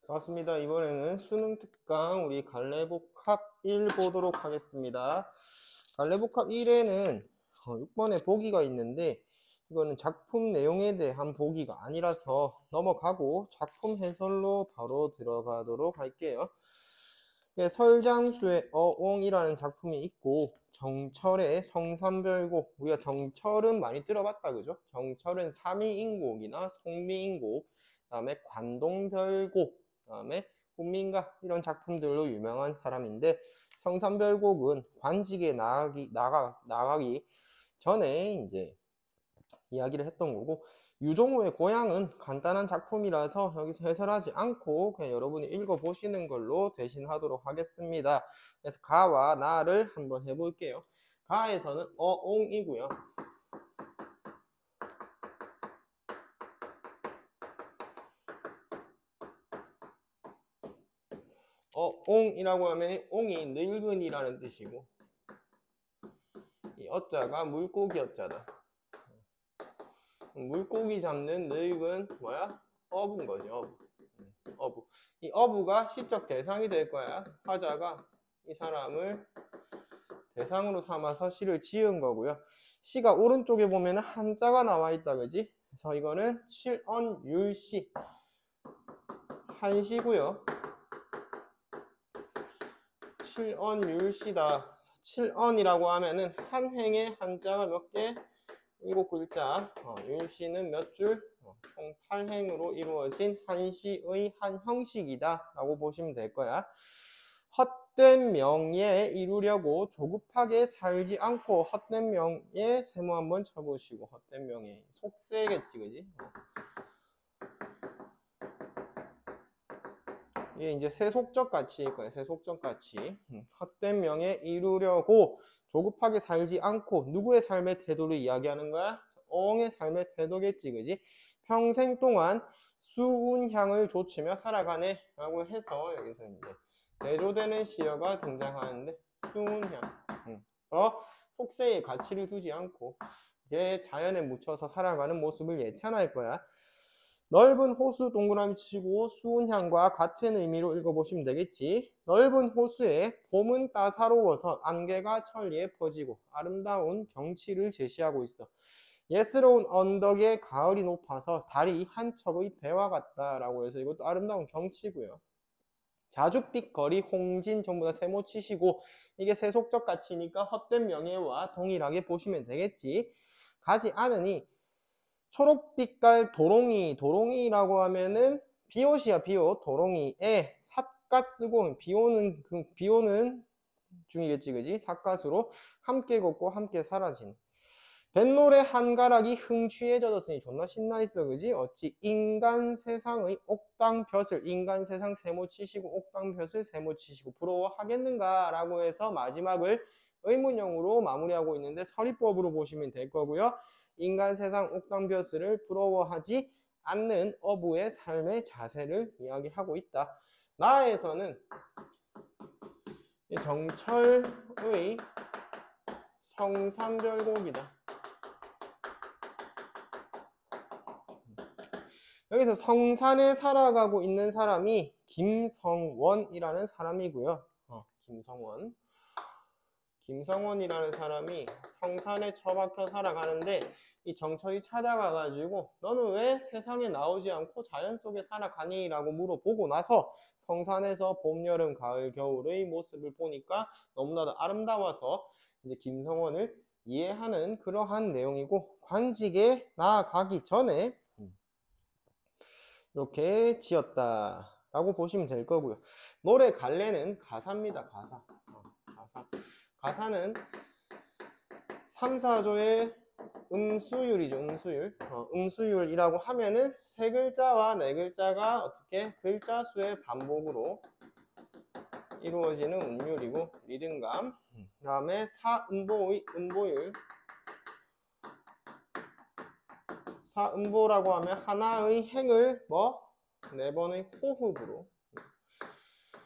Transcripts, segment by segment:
반갑습니다. 이번에는 수능 특강 우리 갈래복합 1 보도록 하겠습니다. 갈래복합 1에는 6번에 보기가 있는데 이거는 작품 내용에 대한 보기가 아니라서 넘어가고 작품 해설로 바로 들어가도록 할게요. 설장수의 어옹이라는 작품이 있고 정철의 성삼별곡, 우리가 정철은 많이 들어봤다 그죠? 정철은 삼위인곡이나 송미인곡, 그 다음에 관동별곡, 그 다음에 훈민가 이런 작품들로 유명한 사람인데 성삼별곡은 관직에 나가기 전에 이제 이야기를 했던 거고, 유종호의 고향은 간단한 작품이라서 여기서 해설하지 않고 그냥 여러분이 읽어보시는 걸로 대신하도록 하겠습니다. 그래서 가와 나를 한번 해볼게요. 가에서는 어옹이고요. 어옹이라고 하면 옹이 늙은이라는 뜻이고, 이 어자가 물고기 어자다. 물고기 잡는 늙은 뭐야? 어부인 거죠. 어부. 이 어부가 시적 대상이 될 거야. 화자가 이 사람을 대상으로 삼아서 시를 지은 거고요. 시가 오른쪽에 보면 한자가 나와 있다 그지? 그래서 이거는 칠언율시 한시고요. 칠언율시다. 칠언이라고 하면은 한 행에 한자가 몇 개? 7글자. 율시는 몇 줄? 총 8행으로 이루어진 한시의 한 형식이다 라고 보시면 될 거야. 헛된 명예에 이루려고 조급하게 살지 않고, 헛된 명예 세모 한번 쳐보시고, 헛된 명예 속세겠지 그지? 이게 이제 세속적 가치일 거야. 세속적 가치. 헛된 명예 이루려고 조급하게 살지 않고, 누구의 삶의 태도를 이야기하는 거야? 어옹의 삶의 태도겠지 그지? 평생 동안 수운향을 좇으며 살아가네 라고 해서 여기서 이제 대조되는 시어가 등장하는데, 수운향. 그래서 속세의 가치를 두지 않고 얘 자연에 묻혀서 살아가는 모습을 예찬할 거야. 넓은 호수 동그라미 치고 수운향과 같은 의미로 읽어보시면 되겠지. 넓은 호수에 봄은 따사로워서 안개가 천리에 퍼지고 아름다운 경치를 제시하고 있어. 예스러운 언덕에 가을이 높아서 달이 한 척의 배와 같다라고 해서 이것도 아름다운 경치고요. 자줏빛 거리 홍진 전부 다 세모 치시고, 이게 세속적 가치니까 헛된 명예와 동일하게 보시면 되겠지. 가지 않으니 초록빛깔 도롱이, 도롱이라고 하면은 비옷이야 비옷. 도롱이에 삿갓 쓰고 비오는 중이겠지 그지? 삿갓으로 함께 걷고 함께 사라진 뱃노래 한가락이 흥취에 젖었으니 존나 신나 있어 그지? 어찌 인간 세상의 옥당볕을, 인간 세상 세모 치시고 옥당볕을 세모 치시고 부러워하겠는가 라고 해서 마지막을 의문형으로 마무리하고 있는데 서리법으로 보시면 될 거고요. 인간 세상 옥당볕을 부러워하지 않는 어부의 삶의 자세를 이야기하고 있다. 나에서는 정철의 성삼별곡이다. 여기서 성산에 살아가고 있는 사람이 김성원이라는 사람이고요. 김성원이라는 사람이 성산에 처박혀 살아가는데, 이 정철이 찾아가가지고 너는 왜 세상에 나오지 않고 자연 속에 살아가니? 라고 물어보고 나서 성산에서 봄, 여름, 가을, 겨울의 모습을 보니까 너무나도 아름다워서 이제 김성원을 이해하는 그러한 내용이고, 관직에 나아가기 전에 이렇게 지었다 라고 보시면 될 거고요. 노래 갈래는 가사입니다. 가사는 3, 4조의 음수율이죠. 음수율이라고 하면은 세 글자와 네 글자가 어떻게 글자 수의 반복으로 이루어지는 음률이고, 리듬감. 그 다음에 사음보의 음보율. 사음보라고 하면 하나의 행을 네 번의 호흡으로,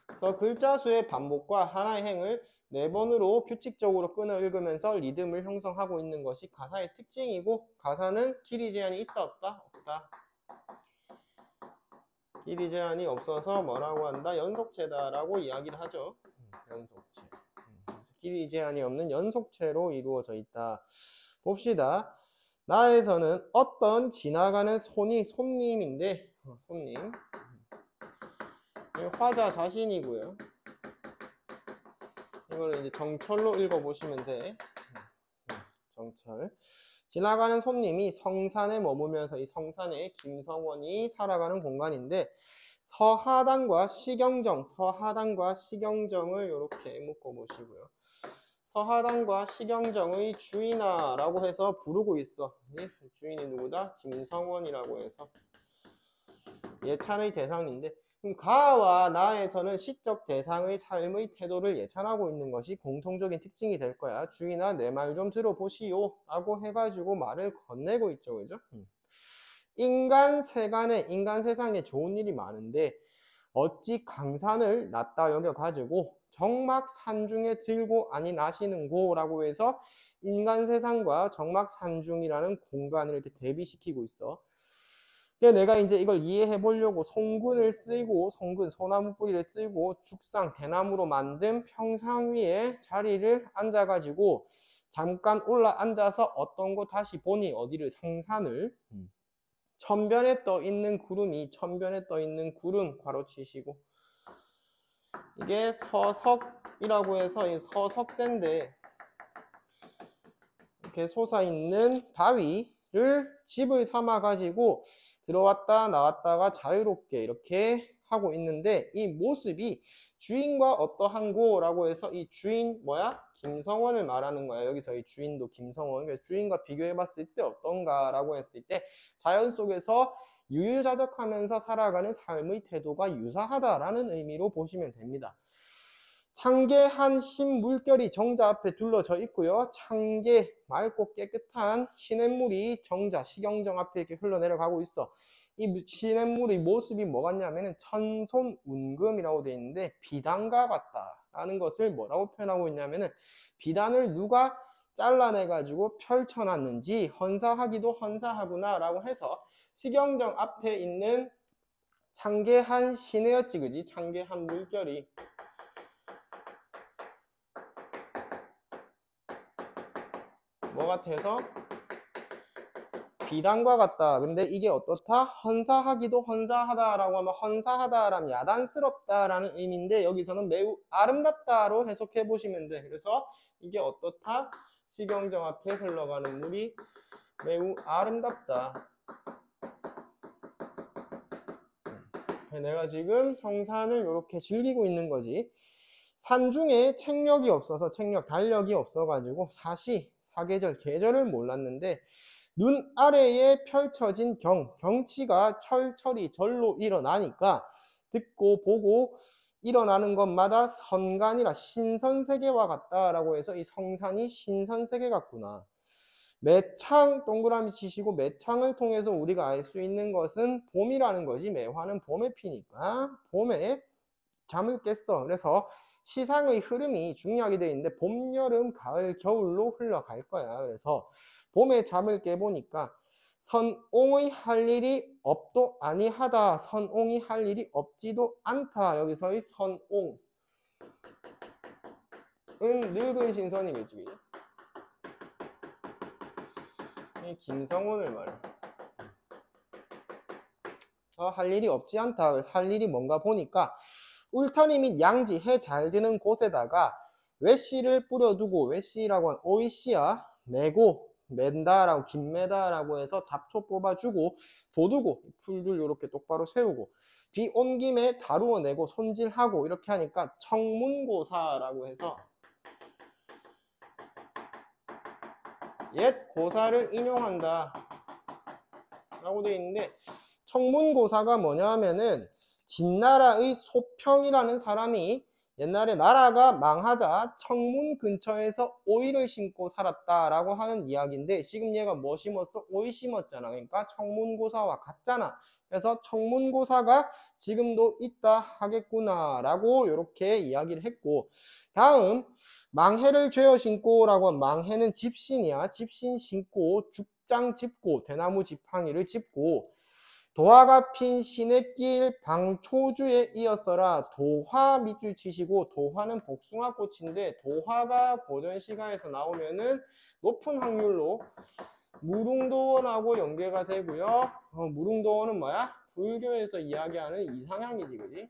그래서 글자 수의 반복과 하나의 행을 네 번으로 규칙적으로 끊어 읽으면서 리듬을 형성하고 있는 것이 가사의 특징이고, 가사는 길이 제한이 있다 없다? 없다. 길이 제한이 없어서 뭐라고 한다? 연속체다라고 이야기를 하죠. 연속체. 길이 제한이 없는 연속체로 이루어져 있다. 봅시다. 나에서는 어떤 지나가는 손님인데, 손님. 화자 자신이고요. 이거를 이제 정철로 읽어보시면 돼. 정철. 지나가는 손님이 성산에 머물면서 이 성산에 김성원이 살아가는 공간인데 서하단과 시경정을 이렇게 묶어보시고요. 서하단과 시경정의 주인아라고 해서 부르고 있어. 주인이 누구다? 김성원이라고 해서 예찬의 대상인데 그럼 가와 나에서는 시적 대상의 삶의 태도를 예찬하고 있는 것이 공통적인 특징이 될 거야. 주인아 내 말 좀 들어보시오 라고 해가지고 말을 건네고 있죠. 그죠? 인간 세상에 좋은 일이 많은데 어찌 강산을 낫다 여겨가지고 정막 산중에 들고 아니 나시는고 라고 해서 인간 세상과 정막 산중이라는 공간을 이렇게 대비시키고 있어. 내가 이제 이걸 이해해 보려고 송근을 쓰고 소나무 뿌리를 쓰고 죽상 대나무로 만든 평상 위에 자리를 앉아가지고 잠깐 앉아서 어떤 거 다시 보니 어디를 성산을 천변에 떠 있는 구름 괄호치시고 이게 서석이라고 해서 이 서석대인데 이렇게 솟아있는 바위를 집을 삼아 가지고 들어왔다 나왔다가 자유롭게 이렇게 하고 있는데 이 모습이 주인과 어떠한고라고 해서 이 주인 김성원을 말하는 거야. 여기서 이 주인도 김성원. 그러니까 주인과 비교해 봤을 때 어떤가라고 했을 때 자연 속에서 유유자적하면서 살아가는 삶의 태도가 유사하다라는 의미로 보시면 됩니다. 창개한 흰 물결이 정자 앞에 둘러져 있고요. 창개, 맑고 깨끗한 시냇물이 정자, 시경정 앞에 이렇게 흘러내려가고 있어. 이 시냇물의 모습이 뭐 같냐면은 천손운금이라고 되어 있는데 비단과 같다라는 것을 뭐라고 표현하고 있냐면은 비단을 누가 잘라내가지고 펼쳐놨는지 헌사하기도 헌사하구나 라고 해서 시경정 앞에 있는 창개한 시내였지, 그지? 창개한 물결이 뭐 같아서 비단과 같다. 근데 이게 어떻다? 헌사하기도 헌사하다라고 하면 헌사하다라면 야단스럽다라는 의미인데 여기서는 매우 아름답다로 해석해 보시면 돼. 그래서 이게 어떻다? 시경정 앞에 흘러가는 물이 매우 아름답다. 내가 지금 성산을 이렇게 즐기고 있는 거지. 산중에 달력이 없어가지고 사계절, 계절을 몰랐는데 눈 아래에 펼쳐진 경치가 철철이 절로 일어나니까 듣고 보고 일어나는 것마다 선간이라 신선세계와 같다라고 해서 이 성산이 신선세계 같구나. 매창 동그라미 치시고 매창을 통해서 우리가 알 수 있는 것은 봄이라는 거지. 매화는 봄에 피니까 봄에 잠을 깼어. 그래서 시상의 흐름이 중요하게 되어 있는데 봄, 여름, 가을, 겨울로 흘러갈 거야. 그래서 봄에 잠을 깨보니까 선옹의 할 일이 없도 아니하다. 선옹이 할 일이 없지도 않다. 여기서의 선옹은 늙은 신선이겠지. 그죠? 이 김성원을 말해. 할 일이 없지 않다. 할 일이 뭔가 보니까 울타리 및 양지, 해 잘 드는 곳에다가 외씨를 뿌려두고, 외씨라고 하는 오이씨야, 맨다라고, 김매다라고 해서 잡초 뽑아주고, 둬두고, 풀들 이렇게 똑바로 세우고, 비 온 김에 다루어내고, 손질하고, 이렇게 하니까 청문고사라고 해서 옛 고사를 인용한다 라고 되어 있는데, 청문고사가 뭐냐 하면은 진나라의 소평이라는 사람이 옛날에 나라가 망하자 청문 근처에서 오이를 심고 살았다라고 하는 이야기인데 지금 얘가 뭐 심었어? 오이 심었잖아. 그러니까 청문고사와 같잖아. 그래서 청문고사가 지금도 있다 하겠구나 라고 이렇게 이야기를 했고, 다음 망해를 죄어 신고 라고 하면 망해는 집신이야. 집신 신고 죽장 짚고 대나무 지팡이를 짚고 도화가 핀 시냇길 방초주에 이었어라. 도화 밑줄 치시고, 도화는 복숭아꽃인데 도화가 고전 시가에서 나오면은 높은 확률로 무릉도원하고 연계가 되고요. 무릉도원은 뭐야? 불교에서 이야기하는 이상향이지, 그지?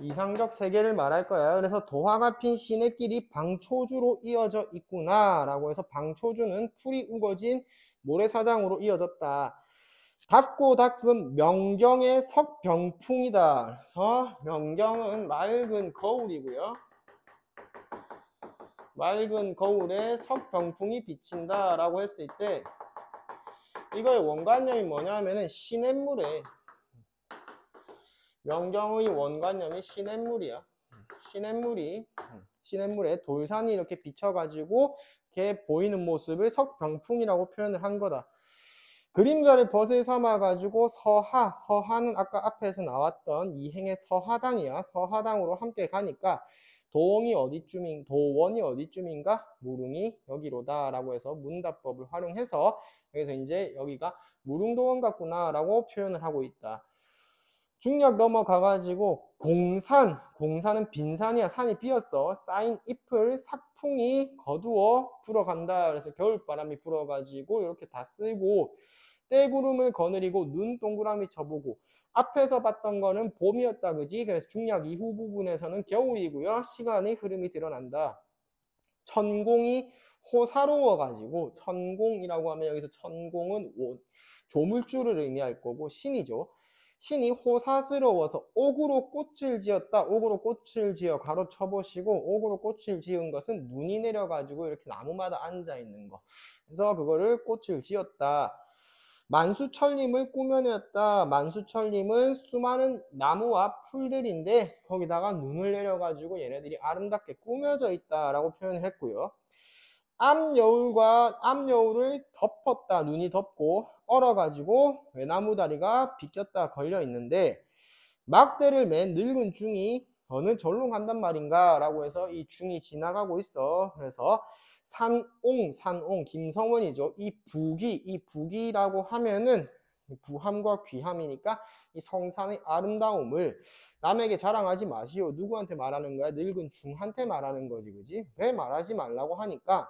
이상적 세계를 말할 거야. 그래서 도화가 핀 시냇길이 방초주로 이어져 있구나 라고 해서 방초주는 풀이 우거진 모래사장으로 이어졌다. 닦고 닦은 명경의 석병풍이다. 그래서 명경은 맑은 거울이고요. 맑은 거울에 석병풍이 비친다 라고 했을 때 이거의 원관념이 뭐냐 하면은 시냇물에, 명경의 원관념이 시냇물이야. 시냇물에 돌산이 이렇게 비쳐가지고 걔 보이는 모습을 석병풍이라고 표현을 한 거다. 그림자를 벗을 삼아가지고 서하는 아까 앞에서 나왔던 이행의 서하당이야. 서하당으로 함께 가니까 도원이 어디쯤인가? 무릉이 여기로다 라고 해서 문답법을 활용해서 여기서 이제 여기가 무릉도원 같구나 라고 표현을 하고 있다. 중력 넘어가가지고 공산은 빈산이야. 산이 비었어. 쌓인 잎을 삭풍이 거두어 불어간다. 그래서 겨울바람이 불어가지고 이렇게 다 쓸고, 떼구름을 거느리고 눈 동그라미 쳐보고, 앞에서 봤던 거는 봄이었다, 그지? 그래서 중력 이후 부분에서는 겨울이고요. 시간의 흐름이 드러난다. 천공이 호사로워가지고, 천공이라고 하면 여기서 천공은 조물주를 의미할 거고 신이죠. 신이 호사스러워서 옥으로 꽃을 지었다. 옥으로 꽃을 지어 가로 쳐보시고, 옥으로 꽃을 지은 것은 눈이 내려가지고 이렇게 나무마다 앉아있는 거. 그래서 그거를 꽃을 지었다. 만수천림을 꾸며냈다. 만수천림은 수많은 나무와 풀들인데 거기다가 눈을 내려가지고 얘네들이 아름답게 꾸며져 있다라고 표현을 했고요. 앞여울을 덮었다. 눈이 덮고 얼어가지고 외나무 다리가 비꼈다 걸려 있는데, 막대를 맨 늙은 중이 어느 절로 간단 말인가 라고 해서 이 중이 지나가고 있어. 그래서 산옹 김성원이죠. 이 북이라고 하면은 부함과 귀함이니까 이 성산의 아름다움을 남에게 자랑하지 마시오. 누구한테 말하는 거야? 늙은 중한테 말하는 거지, 그지? 왜 말하지 말라고 하니까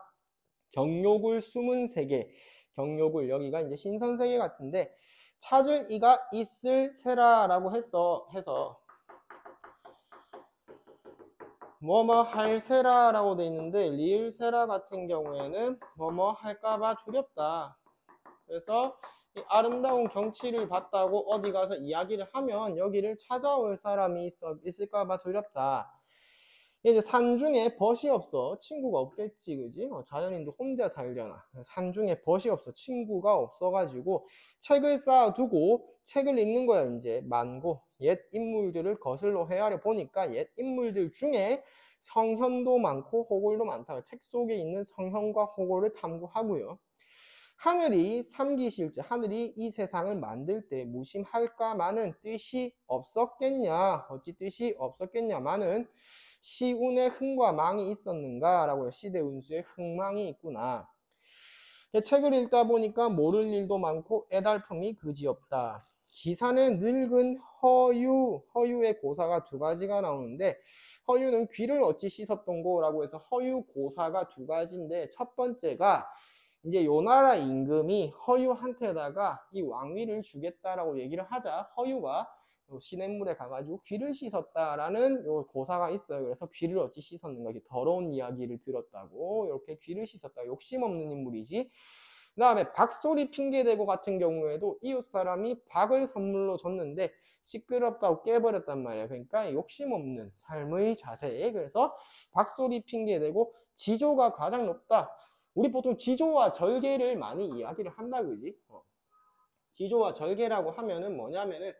경욕을 숨은 세계, 경욕을 여기가 이제 신선세계 같은데 찾을 이가 있을 세라라고 해서 뭐뭐 할 세라라고 돼 있는데, 리을 세라 같은 경우에는 뭐뭐 할까봐 두렵다. 그래서 이 아름다운 경치를 봤다고 어디 가서 이야기를 하면 여기를 찾아올 사람이 있을까봐 두렵다. 이제 산중에 벗이 없어. 친구가 없겠지, 그지? 자연인도 혼자 살려나. 산중에 벗이 없어. 친구가 없어가지고 책을 쌓아두고 책을 읽는 거야. 이제 만고 옛 인물들을 거슬러 헤아려 보니까 옛 인물들 중에 성현도 많고 호골도 많다. 책 속에 있는 성현과 호골을 탐구하고요. 하늘이 삼기실제, 하늘이 이 세상을 만들 때 무심할까마는 뜻이 없었겠냐. 어찌 뜻이 없었겠냐마는 시운의 흥과 망이 있었는가 라고요. 시대운수의 흥망이 있구나. 책을 읽다 보니까 모를 일도 많고 애달픔이 그지없다. 기사는 늙은 허유의 고사가 두 가지가 나오는데, 허유는 귀를 어찌 씻었던고 라고 해서 허유 고사가 두 가지인데, 첫 번째가 이제 요 나라 임금이 허유한테다가 이 왕위를 주겠다라고 얘기를 하자 허유가 시냇물에 가가지고 귀를 씻었다라는 요 고사가 있어요. 그래서 귀를 어찌 씻었는가, 이렇게 더러운 이야기를 들었다고, 이렇게 귀를 씻었다. 욕심 없는 인물이지. 그 다음에 박소리 핑계대고 같은 경우에도 이웃 사람이 박을 선물로 줬는데 시끄럽다고 깨버렸단 말이야. 그러니까 욕심 없는 삶의 자세. 그래서 박소리 핑계대고 지조가 가장 높다. 우리 보통 지조와 절개를 많이 이야기를 한다, 그지? 지조와 절개라고 하면은 뭐냐면은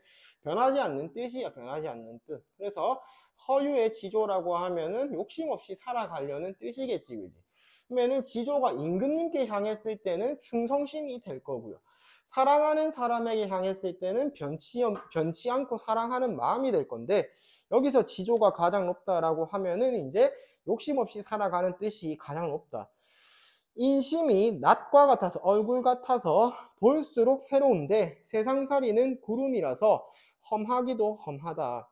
변하지 않는 뜻이야. 변하지 않는 뜻. 그래서 허유의 지조라고 하면은 욕심 없이 살아가려는 뜻이겠지, 그지? 그러면은 지조가 임금님께 향했을 때는 충성심이 될 거고요. 사랑하는 사람에게 향했을 때는 변치 않고 사랑하는 마음이 될 건데, 여기서 지조가 가장 높다라고 하면은 이제 욕심 없이 살아가는 뜻이 가장 높다. 인심이 낫과 같아서 얼굴 같아서 볼수록 새로운데 세상살이는 구름이라서 험하기도 험하다.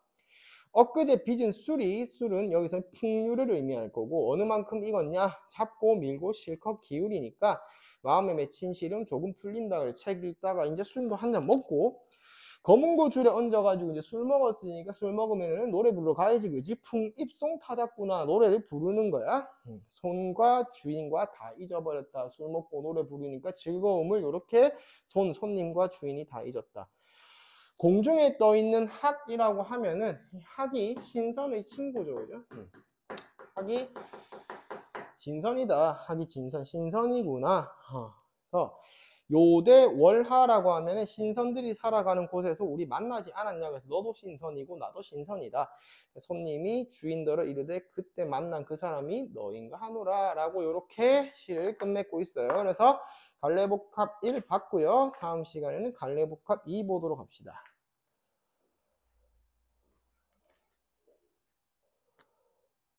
엊그제 빚은 술은 여기서 풍류를 의미할 거고 어느 만큼 익었냐 잡고 밀고 실컷 기울이니까 마음에 맺힌 시름 조금 풀린다 그래. 책 읽다가 이제 술도 한 잔 먹고 검은고 줄에 얹어가지고 이제 술 먹었으니까 술 먹으면은 노래 부르러 가야지 그지. 풍입송 타자꾸나 노래를 부르는 거야. 손과 주인과 다 잊어버렸다. 술 먹고 노래 부르니까 즐거움을 이렇게 손님과 주인이 다 잊었다. 공중에 떠 있는 학이라고 하면은 학이 신선의 친구죠, 그죠? 학이 진선이다. 학이 진선, 신선이구나. 그래서 요대 월하라고 하면은 신선들이 살아가는 곳에서 우리 만나지 않았냐. 그래서 너도 신선이고 나도 신선이다. 손님이 주인더러 이르되 그때 만난 그 사람이 너인가 하노라 라고 이렇게 시를 끝맺고 있어요. 그래서 갈래복합 1 봤고요. 다음 시간에는 갈래복합 2 보도록 합시다.